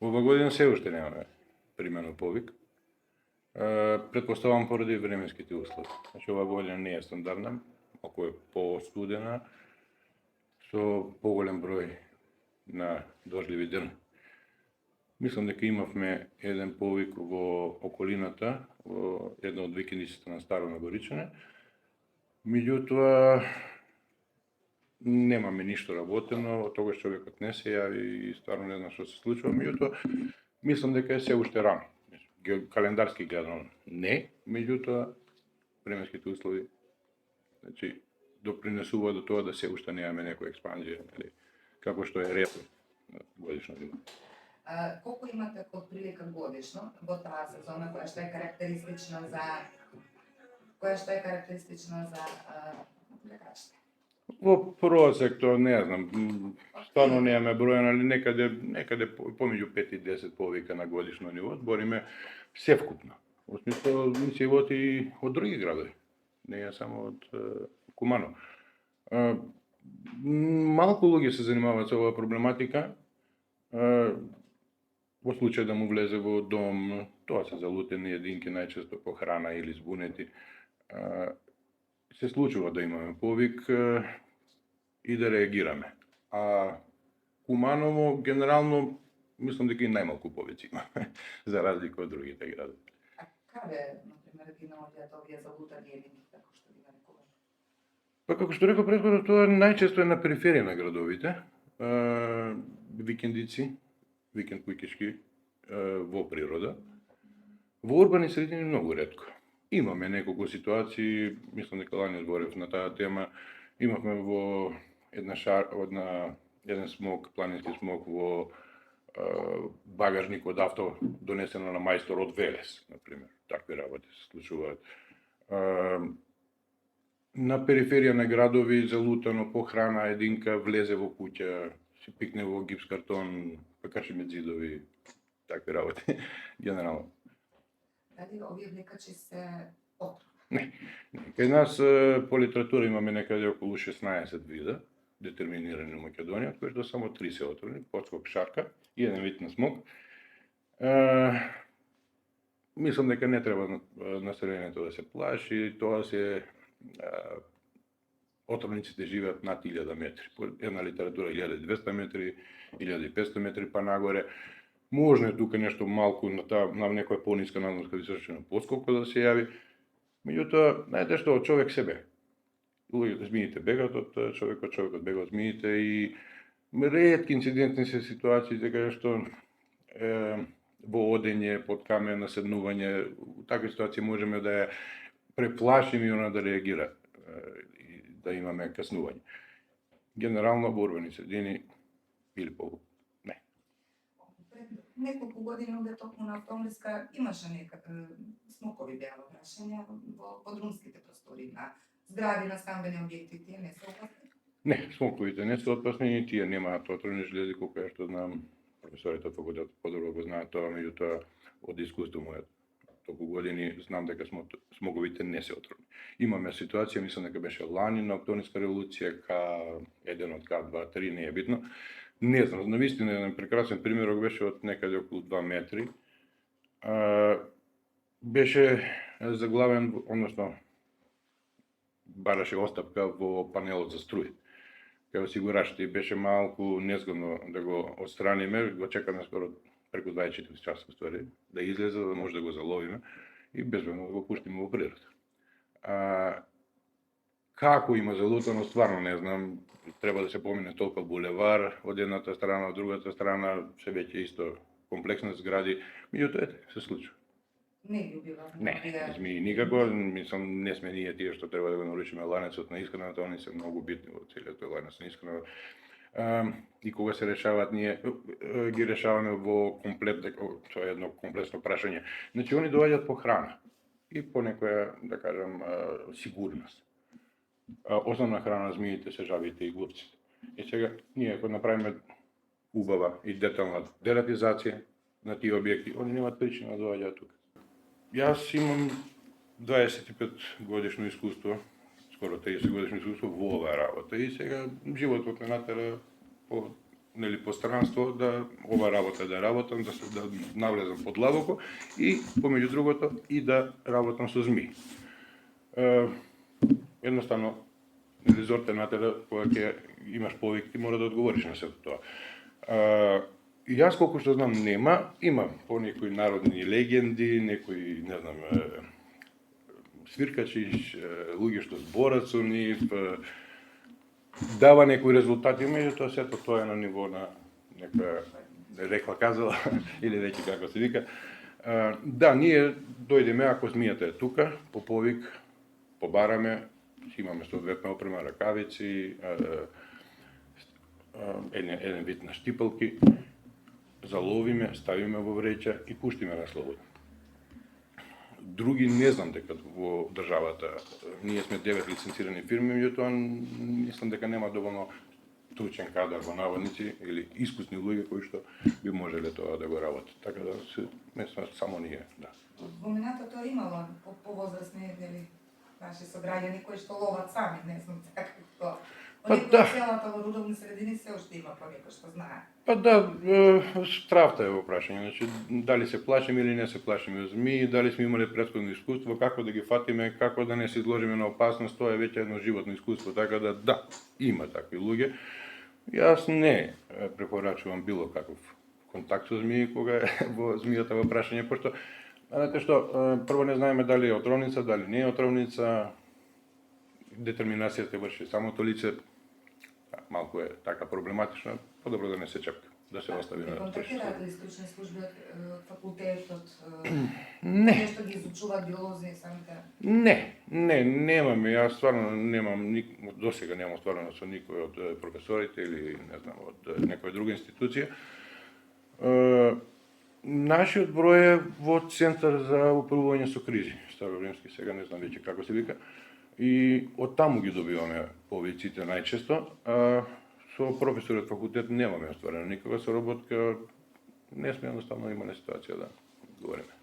Ова година се уште немаме примено повик. Предпоставам поради временските услови. Значи, ова година не е стандардна, ако е постудена, со поголем број на дождливи ден. Мислам дека имавме еден повик во околината, во една од викендиците на Старо Нагоричане. Меѓутоа, немаме ништо работено, тогаш човекот не се јави и стварно не знам што се случува. Меѓутоа, мислам дека е се уште рано. Календарски гледано не, меѓутоа, временските услови, значи, допринесува до тоа да се уште немаме некоја експанзија, како што е ред годишно има. Колку имате од прилика годишно во таа сезона која што е карактеристична за лекарите? Во просек тоа не знам, стварно немаме бројано, али некаде помеѓу 5 и 10 повика на годишно ниво, бориме севкупно. Во смисло, ми се воти и од други градови, не е само од Куманово. Малку луѓе се занимаваат со оваа проблематика. Во случај да му влезе во дом, тоа се залутени единки, најчесто по храна или збунети. Се случува да имаме повик и да реагираме. А Куманово, генерално, мислам дека и најмалку повици има, за разлика од другите градови. А каде, например, ги наоѓаат овие залутани единки, како што ги нарекуваме? Па како што реков претходно, тоа најчесто е на периферија на градовите, викендици, викенд куќешки во природа. Во урбани средини многу ретко. Имаме неколку ситуации, мислам дека лани зборев на таа тема, имавме во еден смок, планински смок во багажник од авто донесено на мајстор од Велес, например. Такви работи се случуваат. На периферија на градови залутано по храна единка влезе во куќа, се пикне во гипс картон, покрши зидови, такви работи, генерално. Дали овие влекачи се отровни? Не. Кај нас по литература имаме некаде околу 16 вида детерминирани во Македонија, од кои што само 3 се отровни, подскок, шарка и еден вид на смок. Мислам дека не треба населението да се плаши, тоа се отровниците живеат над 1000 метри. По една литература 1200 метри, 1500 метри па нагоре. Можно е тука нешто малку на некоја пониска надморска височина подскока да се јави. Меѓутоа, знаете што, од човек себе. Змиите бегат од човекот бега од змиите и ретки инцидентни се ситуации каде што во одење, под камен, наседнување, у такви ситуации можеме да ја преплашиме и она да реагира и да имаме каснување. Генерално во урбани средини или по не. Пред неколку години овде токму на Автомлиска имаше смокови беа прашања во подрумските простори на згради, на стамбени објекти, тие не се опасни? Не, смоковите не се опасни, тие немаат отровни жлези, колку ја што знам, професорите факултетот подобро го знаат тоа, меѓутоа од искуство мојот толку години знам дека смоковите не се отровни. Имаме ситуација, мислам дека беше лани на Октомврска револуција, еден од К2, 3, не е битно. Не знам, навистина еден прекрасен примерок беше од некаде околу 2 метри. Беше заглавен, односно бараше оставка во панелот за струја. Кај осигурачите и беше малку незгодно да го отстраниме, го чекаме скоро преку 24 часа ствари, да излезе, да може да го заловиме и безбедно да го пуштиме во природа. Како има залутано, стварно не знам, треба да се помине толку булевар, од едната страна, од другата страна, се веќе исто комплексни згради, меѓутоа се случува. Не ги убива? Не, змии никако, мислам, не сме ние тие што треба да го нарушиме ланецот на исхраната, они се многу битни во целиот тој ланец на исхраната. И кога се решаваат, ние ги решаваме во комплет, тоа е едно комплексно прашање. Значи, они доаѓаат по храна и по некоја, да кажам, сигурност. Основна храна на змиите се жабите и глупците. И сега, ние ако направиме убава и детална дератизација на тие објекти, они немаат причина да доаѓаат тука. Јас имам 25 годишно искуство, скоро 30 годишно искуство во оваа работа и сега животот ме натера по нели постранство да ова работа да работам, да навлезам подлабоко и помеѓу другото и да работам со змии. Едноставно нели зорте натера кога ќе имаш повик ти мора да одговориш на сето тоа. Јас колку што знам има по некои народни легенди, некои не знам свиркачи, луѓе што зборат со нив, дава некои резултати, меѓутоа сето тоа е на ниво на некоја рекла казала или веќе како се вика. Да, ние дојдеме ако змијата е тука, по повик, побараме, имаме соодветна опрема, ракавици, еден вид на штипалки, заловиме, ставиме во вреќа и пуштиме на слободно. Други не знам дека во државата, ние сме 9 лиценцирани фирми, меѓутоа мислам дека нема доволно стручен кадар во наводници или искусни луѓе кои што би можеле тоа да го работат. Така да не сме само ние, да. Во минатото имало повозрастни нели наши сограѓани кои што ловат сами, не знам како. Оние кои целата во рурални средини се уште има понекој што знае. Па да, стравта е во прашање, значи дали се плашиме или не се плашиме од змии, дали сме имале претходно искуство, како да ги фатиме, како да не се изложиме на опасност, тоа е веќе едно животно искуство, така да, има такви луѓе. Јас не препорачувам било каков контакт со змии кога е во змијата во прашање, пошто знаете што, прво не знаеме дали е отровница, дали не е отровница, детерминацијата врши самото лице, малку е така проблематично, подобро да не се чепка, да се остави на тршите. Контактираат ли стручни служби од факултетот? Не. Нешто ги изучуваат биолози самите? Не, немаме, јас стварно немам, досега немам стварно со никој од професорите или не знам, од некоја друга институција. Нашиот број е во Центар за управување со кризи, Староримски, сега не знам веќе како се вика, и од таму ги добиваме повиците најчесто, со професори од факултет немаме остварено никога соработка, не сме едноставно имале ситуација да говориме.